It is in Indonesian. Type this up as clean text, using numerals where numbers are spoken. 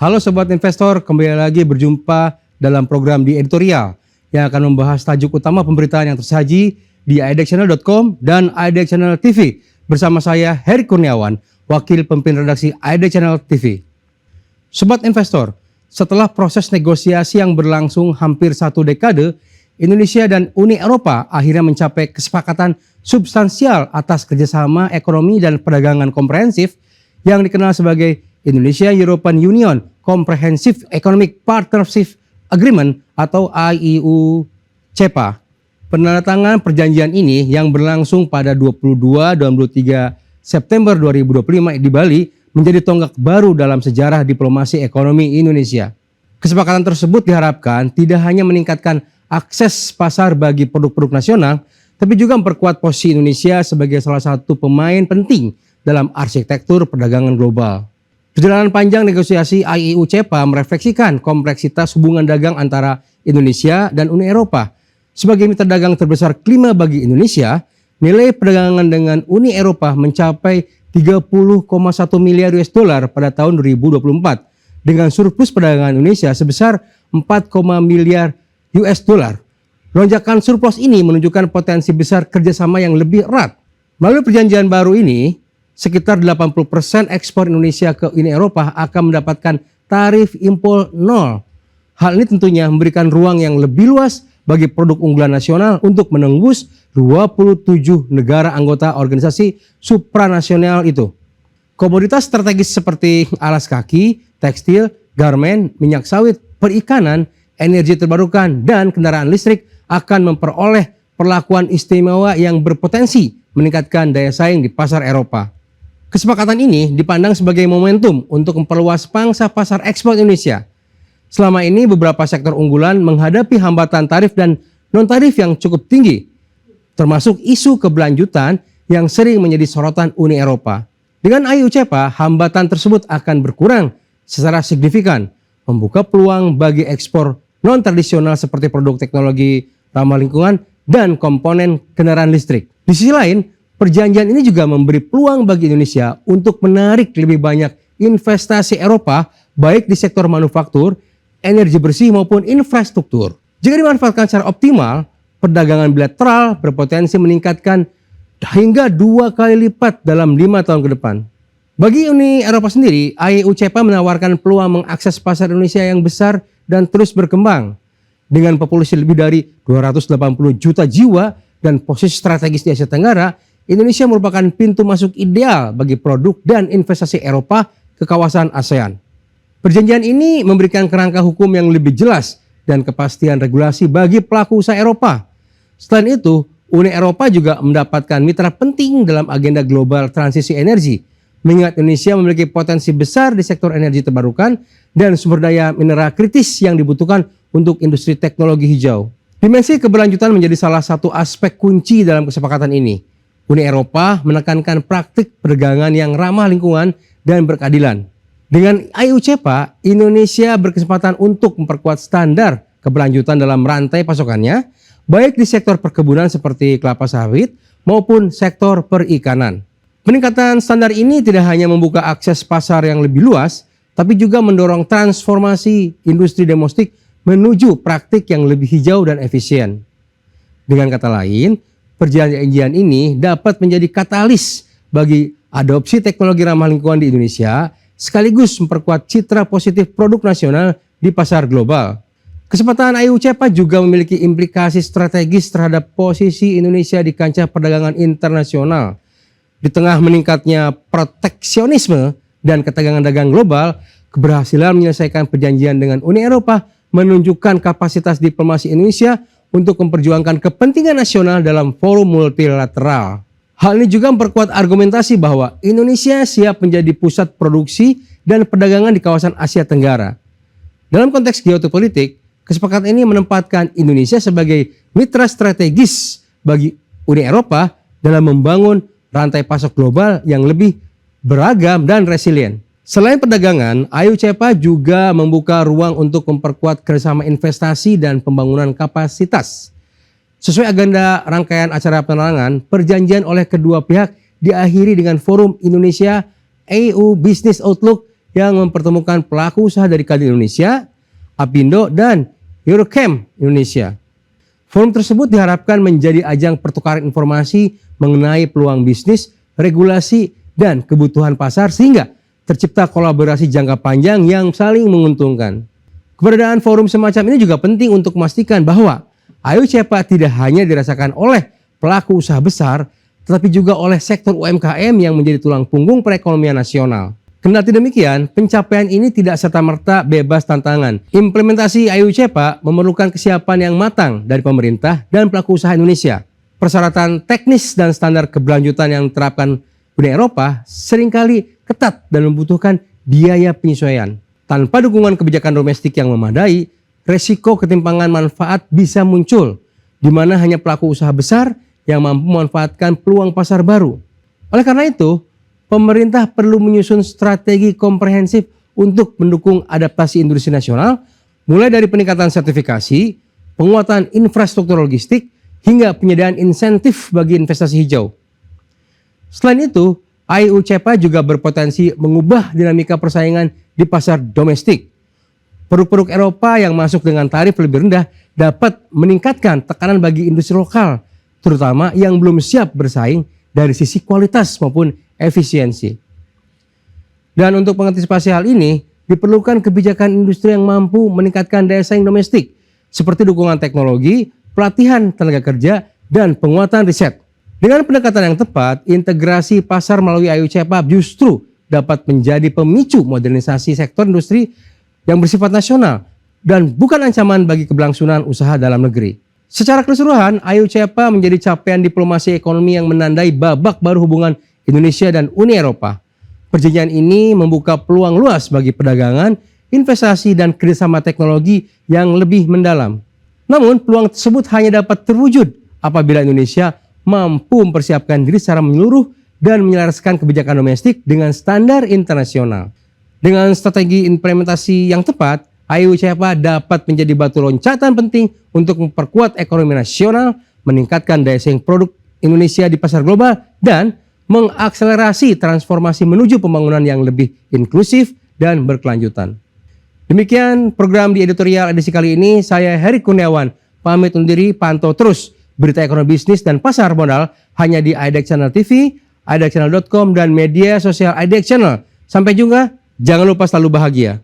Halo Sobat Investor, kembali lagi berjumpa dalam program di editorial yang akan membahas tajuk utama pemberitaan yang tersaji di idxchannel.com dan idxchannel TV bersama saya Heri Kurniawan, Wakil Pemimpin Redaksi idxchannel TV. Sobat Investor, setelah proses negosiasi yang berlangsung hampir 1 dekade, Indonesia dan Uni Eropa akhirnya mencapai kesepakatan substansial atas kerjasama ekonomi dan perdagangan komprehensif yang dikenal sebagai Indonesia-European Union Comprehensive Economic Partnership Agreement atau IEU-CEPA. Penandatangan perjanjian ini yang berlangsung pada 22 dan 23 September 2025 di Bali menjadi tonggak baru dalam sejarah diplomasi ekonomi Indonesia. Kesepakatan tersebut diharapkan tidak hanya meningkatkan akses pasar bagi produk-produk nasional, tapi juga memperkuat posisi Indonesia sebagai salah satu pemain penting dalam arsitektur perdagangan global. Perjalanan panjang negosiasi IEU-CEPA merefleksikan kompleksitas hubungan dagang antara Indonesia dan Uni Eropa. Sebagai mitra dagang terbesar kelima bagi Indonesia, nilai perdagangan dengan Uni Eropa mencapai 30,1 miliar US dollar pada tahun 2024 dengan surplus perdagangan Indonesia sebesar 4, miliar US dollar. Lonjakan surplus ini menunjukkan potensi besar kerjasama yang lebih erat. Melalui perjanjian baru ini, sekitar 80% ekspor Indonesia ke Uni Eropa akan mendapatkan tarif impor nol. Hal ini tentunya memberikan ruang yang lebih luas bagi produk unggulan nasional untuk menembus 27 negara anggota organisasi supranasional itu. Komoditas strategis seperti alas kaki, tekstil, garmen, minyak sawit, perikanan, energi terbarukan, dan kendaraan listrik akan memperoleh perlakuan istimewa yang berpotensi meningkatkan daya saing di pasar Eropa. Kesepakatan ini dipandang sebagai momentum untuk memperluas pangsa pasar ekspor Indonesia. Selama ini beberapa sektor unggulan menghadapi hambatan tarif dan non-tarif yang cukup tinggi, termasuk isu keberlanjutan yang sering menjadi sorotan Uni Eropa. Dengan IEU-CEPA, hambatan tersebut akan berkurang secara signifikan, membuka peluang bagi ekspor non-tradisional seperti produk teknologi ramah lingkungan dan komponen kendaraan listrik. Di sisi lain, perjanjian ini juga memberi peluang bagi Indonesia untuk menarik lebih banyak investasi Eropa baik di sektor manufaktur, energi bersih maupun infrastruktur. Jika dimanfaatkan secara optimal, perdagangan bilateral berpotensi meningkatkan hingga 2 kali lipat dalam 5 tahun ke depan. Bagi Uni Eropa sendiri, IEU-CEPA menawarkan peluang mengakses pasar Indonesia yang besar dan terus berkembang. Dengan populasi lebih dari 280 juta jiwa dan posisi strategis di Asia Tenggara, Indonesia merupakan pintu masuk ideal bagi produk dan investasi Eropa ke kawasan ASEAN. Perjanjian ini memberikan kerangka hukum yang lebih jelas dan kepastian regulasi bagi pelaku usaha Eropa. Selain itu, Uni Eropa juga mendapatkan mitra penting dalam agenda global transisi energi, mengingat Indonesia memiliki potensi besar di sektor energi terbarukan dan sumber daya mineral kritis yang dibutuhkan untuk industri teknologi hijau. Dimensi keberlanjutan menjadi salah satu aspek kunci dalam kesepakatan ini. Uni Eropa menekankan praktik perdagangan yang ramah lingkungan dan berkeadilan. Dengan IEU-CEPA, Indonesia berkesempatan untuk memperkuat standar keberlanjutan dalam rantai pasokannya, baik di sektor perkebunan seperti kelapa sawit maupun sektor perikanan. Peningkatan standar ini tidak hanya membuka akses pasar yang lebih luas, tapi juga mendorong transformasi industri domestik menuju praktik yang lebih hijau dan efisien. Dengan kata lain, perjanjian ini dapat menjadi katalis bagi adopsi teknologi ramah lingkungan di Indonesia, sekaligus memperkuat citra positif produk nasional di pasar global. Kesempatan IEU-CEPA juga memiliki implikasi strategis terhadap posisi Indonesia di kancah perdagangan internasional. Di tengah meningkatnya proteksionisme dan ketegangan dagang global, keberhasilan menyelesaikan perjanjian dengan Uni Eropa menunjukkan kapasitas diplomasi Indonesia untuk memperjuangkan kepentingan nasional dalam forum multilateral. Hal ini juga memperkuat argumentasi bahwa Indonesia siap menjadi pusat produksi dan perdagangan di kawasan Asia Tenggara. Dalam konteks geopolitik, kesepakatan ini menempatkan Indonesia sebagai mitra strategis bagi Uni Eropa dalam membangun rantai pasok global yang lebih beragam dan resilient. Selain perdagangan, IEU-CEPA juga membuka ruang untuk memperkuat kerjasama investasi dan pembangunan kapasitas. Sesuai agenda rangkaian acara penerangan, perjanjian oleh kedua pihak diakhiri dengan Forum Indonesia EU Business Outlook yang mempertemukan pelaku usaha dari Kadin Indonesia, Apindo, dan Eurocamp Indonesia. Forum tersebut diharapkan menjadi ajang pertukaran informasi mengenai peluang bisnis, regulasi, dan kebutuhan pasar sehingga tercipta kolaborasi jangka panjang yang saling menguntungkan. Keberadaan forum semacam ini juga penting untuk memastikan bahwa Ayo Cepa tidak hanya dirasakan oleh pelaku usaha besar, tetapi juga oleh sektor UMKM yang menjadi tulang punggung perekonomian nasional. Kendati demikian, pencapaian ini tidak serta-merta bebas tantangan. Implementasi Ayo Cepa memerlukan kesiapan yang matang dari pemerintah dan pelaku usaha Indonesia. Persyaratan teknis dan standar keberlanjutan yang diterapkan Uni Eropa seringkali ketat dan membutuhkan biaya penyesuaian. Tanpa dukungan kebijakan domestik yang memadai, resiko ketimpangan manfaat bisa muncul, di mana hanya pelaku usaha besar yang mampu memanfaatkan peluang pasar baru. Oleh karena itu, pemerintah perlu menyusun strategi komprehensif untuk mendukung adaptasi industri nasional, mulai dari peningkatan sertifikasi, penguatan infrastruktur logistik, hingga penyediaan insentif bagi investasi hijau. Selain itu, Ayo Cepa juga berpotensi mengubah dinamika persaingan di pasar domestik. Produk-produk Eropa yang masuk dengan tarif lebih rendah dapat meningkatkan tekanan bagi industri lokal, terutama yang belum siap bersaing dari sisi kualitas maupun efisiensi. Dan untuk mengantisipasi hal ini, diperlukan kebijakan industri yang mampu meningkatkan daya saing domestik, seperti dukungan teknologi, pelatihan tenaga kerja, dan penguatan riset. Dengan pendekatan yang tepat, integrasi pasar melalui Ayo Cepa justru dapat menjadi pemicu modernisasi sektor industri yang bersifat nasional dan bukan ancaman bagi keberlangsungan usaha dalam negeri. Secara keseluruhan, Ayo Cepa menjadi capaian diplomasi ekonomi yang menandai babak baru hubungan Indonesia dan Uni Eropa. Perjanjian ini membuka peluang luas bagi perdagangan, investasi, dan kerjasama teknologi yang lebih mendalam. Namun, peluang tersebut hanya dapat terwujud apabila Indonesia mampu mempersiapkan diri secara menyeluruh dan menyelaraskan kebijakan domestik dengan standar internasional. Dengan strategi implementasi yang tepat, Ayo Cepa dapat menjadi batu loncatan penting untuk memperkuat ekonomi nasional, meningkatkan daya saing produk Indonesia di pasar global, dan mengakselerasi transformasi menuju pembangunan yang lebih inklusif dan berkelanjutan. Demikian program di editorial edisi kali ini. Saya Heri Kurniawan, pamit undur diri. Pantau terus berita ekonomi bisnis dan pasar modal hanya di IDX Channel TV, idxchannel.com, dan media sosial IDX Channel. Sampai jumpa, jangan lupa selalu bahagia.